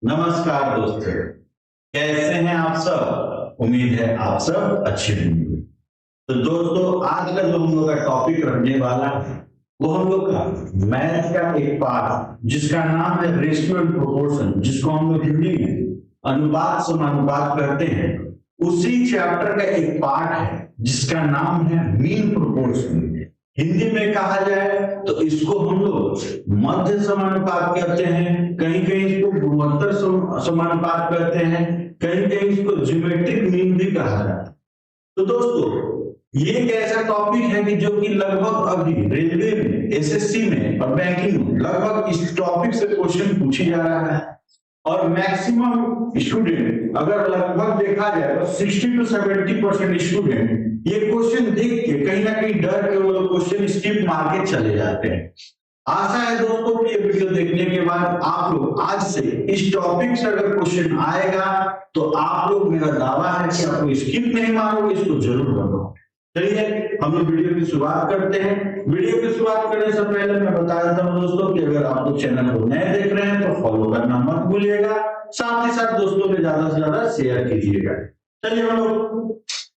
नमस्कार दोस्तों, कैसे हैं आप सब। उम्मीद है आप सब अच्छे होंगे। तो दोस्तों, आज का जो हम लोग का टॉपिक रखने वाला है वो हम लोग का मैथ का एक पार्ट जिसका नाम है रेशियो एंड प्रोपोर्शन, जिसको हम लोग हिंदी में अनुपात समानुपात कहते हैं। उसी चैप्टर का एक पार्ट है जिसका नाम है मीन प्रोपोर्शन। हिंदी में कहा जाए तो इसको हम लोग मध्य समानुपात कहते हैं, कहीं कहीं इसको गुणोत्तर समानुपात कहते हैं, कहीं कहीं इसको ज्योमेट्रिक मीन भी कहा जाता है। तो दोस्तों, ये एक ऐसा टॉपिक है कि जो कि लगभग अभी रेलवे में, एसएससी में और बैंकिंग में लगभग इस टॉपिक से क्वेश्चन पूछे जा रहा है। और मैक्सिमम स्टूडेंट, अगर लगभग देखा जाए तो 60 to 70% स्टूडेंट ये क्वेश्चन देख के कहीं ना कहीं डर के वो लोग क्वेश्चन स्किप मार के चले जाते हैं। आशा है दोस्तों कि ये वीडियो देखने के बाद आप लोग आज से इस टॉपिक से अगर क्वेश्चन आएगा तो आप लोग, मेरा दावा है कि आप लोग स्किप नहीं मारोगे, इसको जरूर करो। चलिए हम लोग वीडियो की शुरुआत करते हैं। वीडियो की शुरुआत करने से पहले मैं बता देता हूं दोस्तों कि अगर आप लोग चैनल को नए देख रहे हैं तो फॉलो करना मत भूलिएगा, साथ ही साथ दोस्तों में ज्यादा से ज्यादा शेयर कीजिएगा। चलिए हम लोग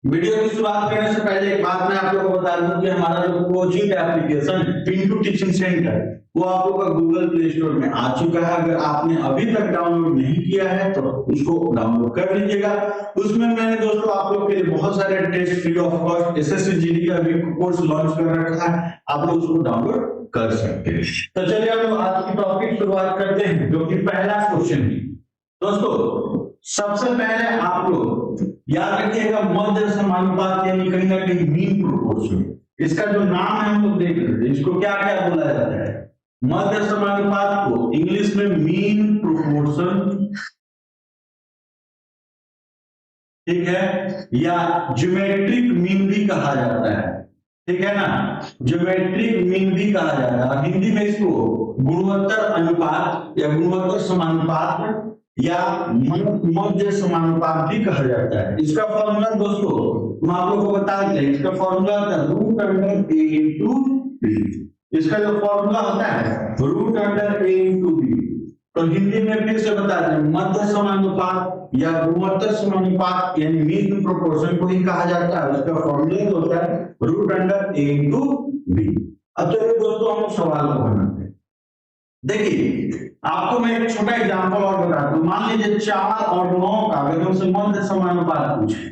वीडियो की शुरुआत करने से पहले एक बात मैं आप लोगों को बता दूं कि हमारा जो coaching application Pintu teaching centre वो आप लोगों का गूगल प्ले स्टोर में आ चुका है। अगर आपने अभी तक डाउनलोड नहीं किया है तो उसको डाउनलोड कर लीजिएगा। उसमें मैंने दोस्तों आप लोग के लिए बहुत सारे test free of cost SSC GD का भी कोर्स लॉन्च कर रखा है, आप लोग उसको डाउनलोड कर सकते हैं। तो चलिए हम लोग आज की टॉपिक शुरुआत करते हैं, जो कि पहला क्वेश्चन है। दोस्तों सबसे पहले आप लोग याद रखिएगा मध्य समानुपात यानी कहीं ना कहीं मीन प्रोपोर्शन। इसका जो नाम है हम लोग देख रहे हैं, इसको क्या क्या बोला जाता है। मध्य समानुपात को इंग्लिश में मीन प्रोपोर्शन, ठीक है, या ज्योमेट्रिक मीन भी कहा जाता है, ठीक है ना, ज्योमेट्रिक मीन भी कहा जाता है। हिंदी में इसको गुणोत्तर अनुपात या गुणोत्तर समानुपात या मध्य समानुपात भी कहा जाता है। इसका फॉर्मूला दोस्तों हम आप लोगों को बता दें, इसका फॉर्मूला होता है रूट अंडर ए इंटू बी। इसका जो फॉर्मूला होता है रूट अंडर ए इंटू बी। तो हिंदी में फिर से बता दें, मध्य समानुपात या गुणोत्तर समानुपात यानी मीन प्रोपोर्शन को ही कहा जाता है। उसका फॉर्मूला होता है रूट अंडर ए इंटू बी। अब चलिए दोस्तों हम सवाल को बनाते हैं। देखिए आपको मैं एक छोटा एग्जांपल और बताता हूं। मान लीजिए 4 और 9 का अगर हमसे मध्य समानुपात पूछे,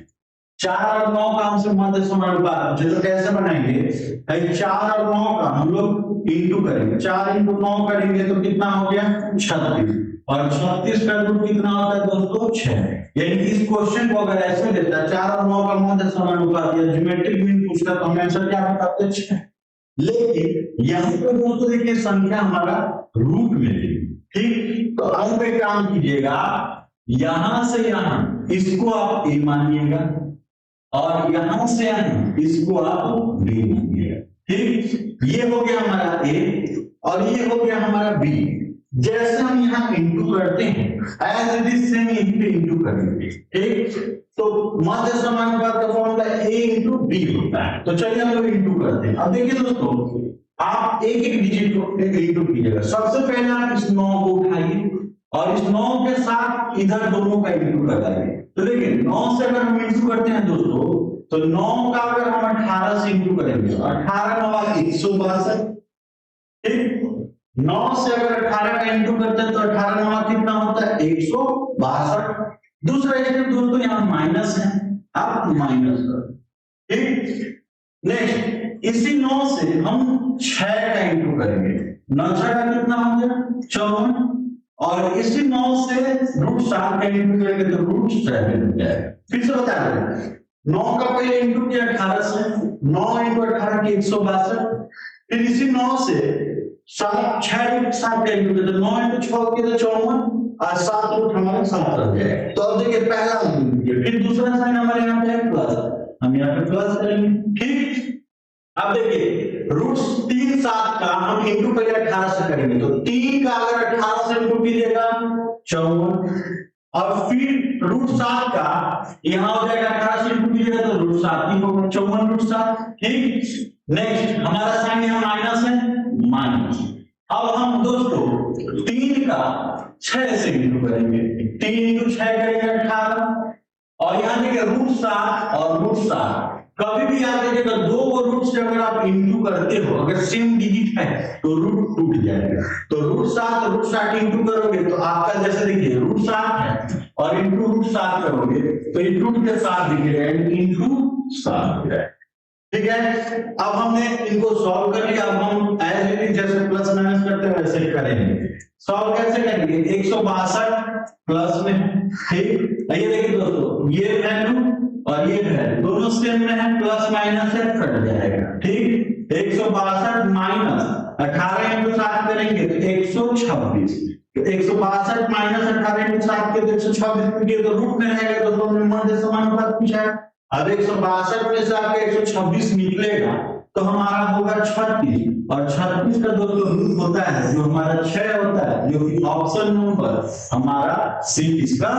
4 और 9 का हमसे मध्य समानुपात पूछे तो कैसे बनाएंगे। 4 और 9 का हम लोग इंटू करेंगे, 4 इंटू 9 करेंगे तो कितना हो गया 36, और 36 का रूट कितना होता है दोस्तों 6। यानी कि इस क्वेश्चन को अगर ऐसे देता 4 और 9 का मध्य समानुपात या ज्योमेट्रिक मीन पूछता तो हम आंसर क्या बताते 6। लेकिन यहाँ पर दोस्तों देखिए संख्या हमारा रूट में है, ठीक। तो अब एक काम कीजिएगा, यहां से यहां इसको आप ए मानिएगा और यहां से यहां इसको आप बी मानिएगा, ठीक। ये हो गया हमारा ए और ये हो गया हमारा बी। जैसे हम यहाँ इंटू करते हैं as it is same into करेंगे, ठीक। तो मध्य समानुपात का फॉर्मूला a इंटू बी होता है। तो चलिए हम लोग इंटू करते हैं। अब देखिए दोस्तों आप एक एक डिजिट को इंटू कीजिएगा। सबसे पहले आप इस 9 को उठाइए और इस 9 के साथ इधर दोनों का इंटू लगाइए। तो देखिए 9 से अगर हम इंटू करते हैं दोस्तों तो 9 का अगर हम 18 से इंटू करेंगे, 18 9 162, ठीक। 9 से अगर 18 का इंटू करते हैं तो 18 9 कितना होता है 162। दूसरा स्टेप दोस्तों यहाँ माइनस है, आप माइनस करो, ठीक। नेक्स्ट इसी 9 से हम 6 का इंटू करेंगे, 9 6 का कितना हो गया 54, और इसी 9 से रूट 7 का इंटू करेंगे तो रूट 7 हो जाएगा। फिर से बता दें 9 का पहले इंटू किया 18 से, 9 इंटू 18 की 162, फिर इसी 9 से 7 का इंटू करते 9 इंटू 6 की तो 54 और 7 रूट हमारा 7 रह जाएगा। तो अब देखिए पहला, फिर दूसरा साइन हमारे यहाँ पे है प्लस, हम यहाँ पे प्लस करेंगे, ठीक। अब देखिए रूट 3 7 का हम इंटू पहले 18 से करेंगे तो 3 का अगर 18 से इंटू कीजिएगा 54, और फिर रूट 7 का यहाँ हो जाएगा 18 से इंटू कीजिएगा तो रूट 7 ही होगा 54 रूट 7, ठीक। नेक्स्ट हमारा साइन यहाँ माइनस है, माइनस, अब हम दोस्तों 3 का 6 से इंटू करेंगे, 3 इंटू 6 करेंगे 18, और यहाँ देखिए √7 और √7 कभी भी याद रखिएगा, दो रूट से अगर आप इंटू करते हो, अगर सेम डिजिट है तो रूट टूट जाएगा। तो √7 और √7 इंटू करोगे तो आपका जैसे देखिए √7 है और इंटू √7 करोगे तो इंटू के साथ दिखेगा, इंटू 7 हो जाएगा। ठीक है, अब हमने इनको सॉल्व कर लिया। अब हम एज इट इज जैसे प्लस माइनस करते हैं वैसे करेंगे। सॉल्व कैसे करेंगे, 162 प्लस में, ठीक। ये देखिए दोस्तों, ये वैल्यू और ये वैल्यू दोनों सेम में है, प्लस माइनस से कट जाएगा, ठीक। 162 माइनस 18 इंटू 7 करेंगे तो 126, 162 माइनस 18 इंटू 7 के तो 126 तो रूट में रहेगा, तो दोनों में मध्य समानुपात पूछा है। अब 162 में से आपका 126 निकलेगा तो हमारा होगा 36, और 36 का दोस्तों रूट होता है जो हमारा 6 होता है, जो कि ऑप्शन नंबर हमारा सी इसका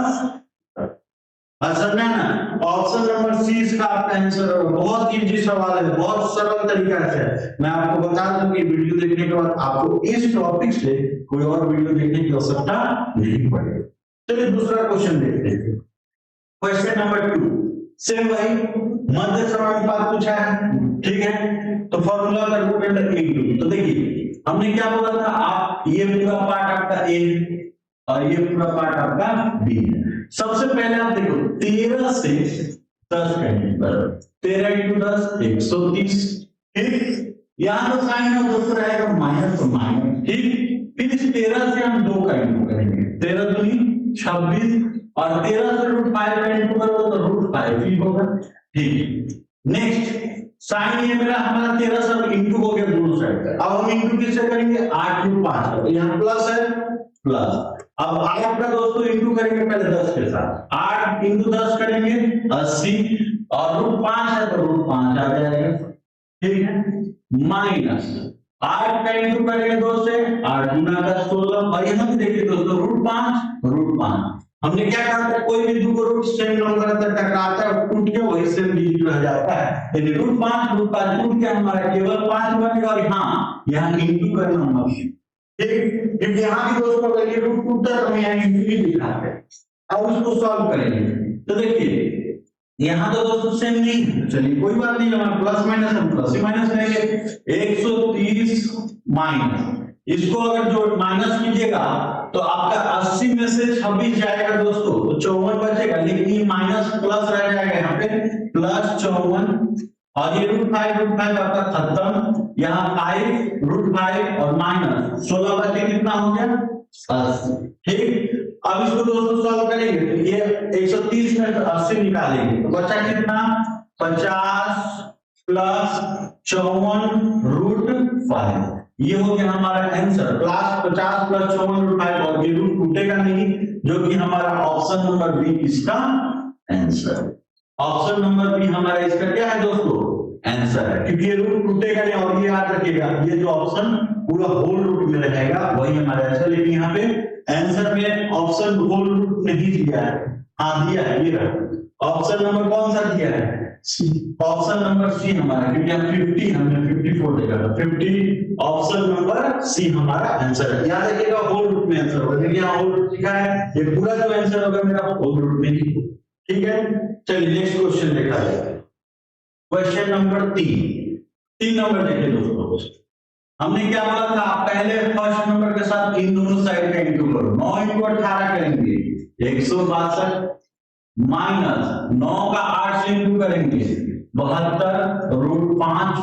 आंसर है ना। ऑप्शन नंबर सी इसका आपका आंसर होगा। बहुत इजी सवाल है, बहुत सरल तरीका से मैं आपको बता दूं कि वीडियो देखने के बाद आपको इस टॉपिक से कोई और वीडियो देखने की आवश्यकता नहीं पड़ेगी। चलिए दूसरा क्वेश्चन देखते हैं। क्वेश्चन नंबर 2 सेम वही मध्य समानुपात पूछा है, ठीक है। तो फॉर्मूला का रूट अंडर a2। तो देखिए हमने क्या बोला था, आप ये पूरा पार्ट आपका a और ये पूरा पार्ट आपका b है। सबसे पहले आप देखो 13 से 10 का इंटू 13 इंटू 10 130, ठीक। यहाँ तो साइन है दोस्तों रहेगा माइनस, तो माइनस, ठीक। फिर इस 13 से हम 2 का इंटू करेंगे, 13 दूनी 26, और 13 से √5 का इंटू करोगे तो √5 ही होगा, ठीक। नेक्स्ट साइन ये मेरा हमारा 13 सब इंटू हो गया दोनों साइड का। अब हम इंटू किससे करेंगे, 8 × 5 का, तो यहाँ प्लस है, प्लस। अब 8 का दोस्तों इंटू करेंगे पहले 10 के साथ, 8 इंटू 10 करेंगे 80, और √5 है तो √5 आ जाएगा, ठीक है। माइनस 8 का इंटू करेंगे 2 से, 8 गुना का 16, और यहाँ भी देखिए दोस्तों √5 हमने क्या कहा था, कोई भी दो रूट सेम नंबर तक टकराता है टूट के वही सेम डिजिट रह जाता है, यानी √5 टूट के हमारा केवल 5 बनेगा, और हाँ यहाँ इंटू करना मत, ठीक। क्योंकि यहाँ भी दोस्तों अगर ये रूट टूटता है तो हम यहाँ इंटू ही दिखाते हैं। अब उसको सॉल्व करेंगे तो देखिए यहाँ तो दोस्तों सेम नहीं है, चलिए कोई बात नहीं, हमारा प्लस माइनस हम प्लस ही माइनस करेंगे। 130 माइनस, इसको अगर जो माइनस कीजिएगा तो आपका 80 में से 26 जाएगा दोस्तों, तो 54 बचेगा, लेकिन ये माइनस प्लस रह जाएगा यहाँ पे, प्लस 54, और ये √5 आपका खत्म, यहाँ 5 √5 और माइनस 16 बचे, कितना हो गया 80, ठीक। अब इसको दोस्तों सॉल्व करेंगे तो ये 130 में 80 निकालेंगे तो बचा कितना, 50 प्लस 54 √5, ये हो गया हमारा आंसर। प्लस 50 प्लस 54 √5, और ये रूट टूटेगा नहीं, जो कि हमारा ऑप्शन नंबर बी इसका आंसर। ऑप्शन नंबर बी हमारा इसका क्या है दोस्तों, आंसर है, क्योंकि ये रूट टूटेगा नहीं। और ये याद रखिएगा, ये जो ऑप्शन पूरा होल रूट में रहेगा वही हमारा आंसर, लेकिन यहाँ पे आंसर में ऑप्शन होल रूट नहीं दिया है, हाँ दिया है, ये रहा ऑप्शन नंबर कौन सा दिया है, ऑप्शन नंबर सी हमारा, क्योंकि हम 50 हमने 54 देखा था, 50 ऑप्शन नंबर सी हमारा आंसर है। याद रखिएगा होल रूट में आंसर होगा, देखिए यहाँ होल रूट लिखा है, ये पूरा जो आंसर होगा मेरा होल रूट में ही, ठीक है। चलिए नेक्स्ट क्वेश्चन देखा जाए। क्वेश्चन नंबर 3 नंबर देखिए दोस्तों, हमने क्या बोला था, पहले फर्स्ट नंबर के साथ इन दोनों साइड का इंटू करो, 9 × 18 करेंगे 162, माइनस 9 का 8 से इंटू करेंगे 72 √5,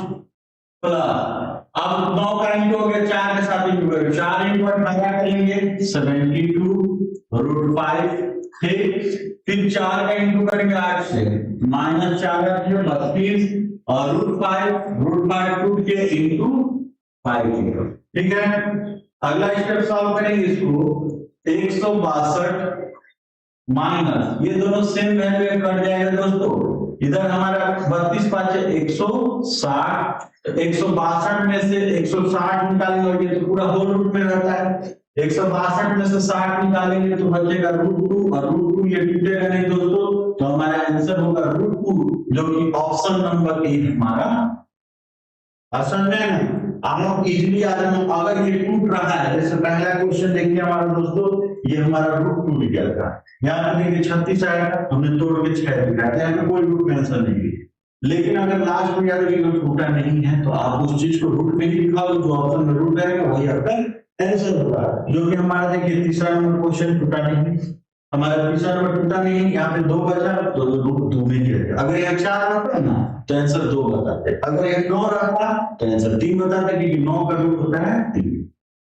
प्लस अब 9 का इंटू हो गया 4 के साथ इंटू करेंगे, 4 × 18 करेंगे 72 √5, ठीक। फिर 4 का इंटू करेंगे 8 से, माइनस 4 32, और √5 टूट के इंटू 5, ठीक है। अगला स्टेप सॉल्व करेंगे इसको, 162 माइनस ये दोनों सेम वैल्यू कट जाएगा दोस्तों, इधर हमारा 32 5 160, 162 में से 160 निकालेंगे और ये तो पूरा होल रूट में रहता है, 162 में से 60 निकालेंगे तो बचेगा √2, और √2 ये टूटेगा नहीं दोस्तों, तो हमारा आंसर होगा √2, जो कि ऑप्शन नंबर ए हमारा आंसर है। आप इजिली आ जाओ। अगर ये टूट रहा है, जैसे पहला क्वेश्चन देखिए हमारा दोस्तों, ये हमारा रूट टूट गया था, यहाँ पे देखिए 36 आएगा, हमने तोड़ के 6 दिखाया था, यहाँ पे कोई रूट मेंशन नहीं है। लेकिन अगर लास्ट में याद रखिएगा टूटा नहीं है तो आप उस चीज को रूट में ही लिखा दो, जो ऑप्शन में रूट रहेगा वही आपका आंसर होगा। जो कि हमारा देखिए तीसरा नंबर क्वेश्चन टूटा नहीं, हमारा तीसरा नंबर टूटा नहीं, यहाँ पे 2 बचा तो रूट 2 में ही रहेगा। अगर यहाँ 4 रहता ना तो आंसर 2 बताते, अगर यहाँ 9 रहता तो आंसर 3 बताते, क्योंकि 9 का रूट होता है 3।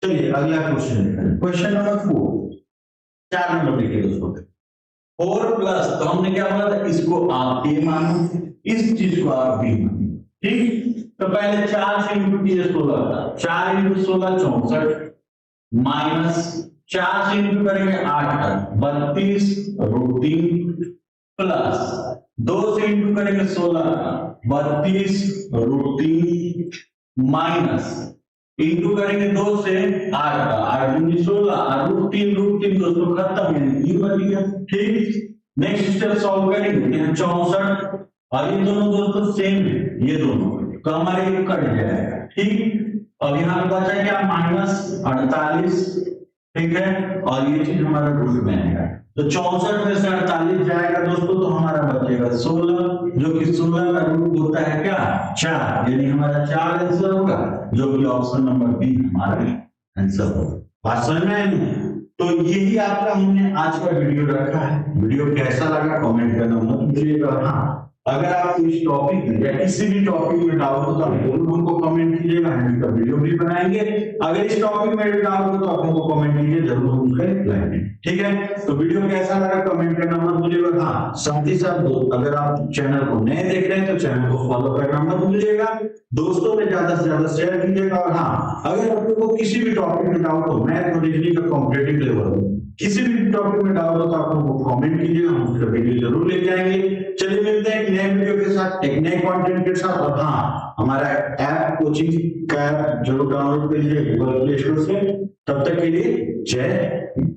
चलिए अगला क्वेश्चन देखें, क्वेश्चन नंबर 4, 4 नंबर देखिए दोस्तों, 4 प्लस, तो हमने क्या बोला था, इसको आप ए मानो, इस चीज को आप बी मानो, ठीक। तो पहले 4 से इंटू किए 16 था, 4 इंटू 16 64, माइनस 4 से इंटू करेंगे 8 32 रूट 3, प्लस 2 से इंटू करेंगे 16 32 रूट 3, माइनस इंटू करेंगे 2 से 8 का 8 दूनी 16 रूट 3 दोस्तों खत्म है, ये बन गया, ठीक। नेक्स्ट स्टेप सॉल्व करेंगे, यहाँ 64 और ये दोनों दोस्तों सेम है, ये दोनों तो हमारे ये कट जाएगा, ठीक। अब यहाँ पे बचा क्या, माइनस 48, ठीक है, और ये चीज हमारा रूट में आएगा, तो 64 में से 48 जाएगा दोस्तों, तो हमारा बचेगा 16, जो कि 16 का रूट होता है क्या, 4, यानी हमारा 4 आंसर होगा, जो कि ऑप्शन नंबर बी हमारा आंसर होगा। बात समझ में आई? तो यही आपका हमने आज का वीडियो रखा है। वीडियो कैसा लगा कमेंट करना मत भूलिएगा। हाँ, अगर आपको इस टॉपिक में या किसी भी टॉपिक में डाउट हो तो आप जरूर हमको कमेंट कीजिएगा, हम इसका वीडियो भी बनाएंगे। अगर इस टॉपिक में डाउट हो तो आप हमको कमेंट कीजिए, जरूर हम उसका रिप्लाई देंगे, ठीक है। तो वीडियो कैसा लगा कमेंट करना मत भूलिएगा। हाँ, साथ ही साथ अगर आप चैनल को नए देख रहे हैं तो चैनल को फॉलो करना मत भूलिएगा, दोस्तों में ज्यादा से ज्यादा शेयर कीजिएगा। और हाँ, अगर आपको किसी भी टॉपिक में डाउट हो, मैथ और रीजनिंग का कॉम्पिटिटिव लेवल किसी भी टॉपिक में डाउट हो तो आप हमको कमेंट कीजिएगा, हम उसका वीडियो जरूर लेके आएंगे। चलिए मिलते हैं एक नए वीडियो के साथ, एक नए कंटेंट के साथ। और हाँ, हमारा ऐप कोचिंग का जरूर डाउनलोड कीजिए गूगल प्ले स्टोर से। तब तक के लिए जय हिंद।